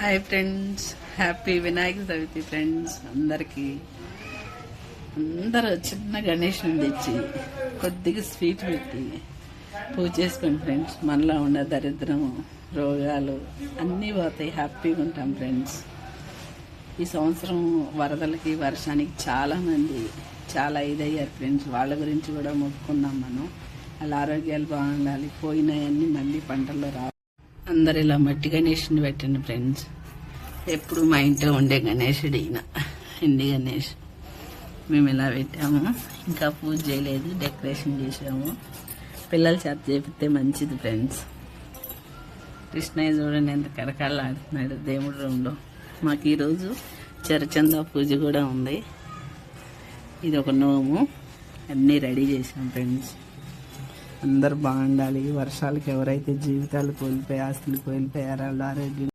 Hi friends, happy Vinayaka Chavithi friends. అందరూ చిన్న గణేష్ని తెచ్చి కొద్దిగా స్వీట్ పెట్టి పూజ చేసుకోండి ఫ్రెండ్స్. మనలో ఉన్న దరిద్రము, రోగాలు అన్నీ పోతాయి, హ్యాపీగా ఉంటాం ఫ్రెండ్స్. ఈ సంవత్సరం వరదలకి, వర్షానికి చాలా ఇదయ్యారు ఫ్రెండ్స్. వాళ్ళ గురించి కూడా మొక్కుకున్నాం మనం. వాళ్ళ ఆరోగ్యాలు బాగుండాలి, పోయినాయన్నీ మళ్ళీ పంటల్లో రావాలి. అందరు ఇలా మట్టి గణేష్ని పెట్టండి ఫ్రెండ్స్. ఎప్పుడు మా ఇంట్లో ఉండే గణేశుడు ఈయన, ఇండి గణేష్. మేము ఇలా పెట్టాము, ఇంకా పూజ చేయలేదు, డెకరేషన్ చేసాము. పిల్లల చేత చేపిస్తే మంచిది ఫ్రెండ్స్. కృష్ణయ్య చూడండి ఎంత కరకాలాడుతున్నాడు దేవుడి రూమ్లో. మాకు ఈరోజు చరచంద పూజ కూడా ఉంది. ఇది ఒక నోము. అన్నీ రెడీ చేసాం ఫ్రెండ్స్. అందరు బాగుండాలి. వర్షాలకి ఎవరైతే జీవితాలు కోల్పోయి, ఆస్తులు కోల్పోయారో వాళ్ళ ఆరోగ్యం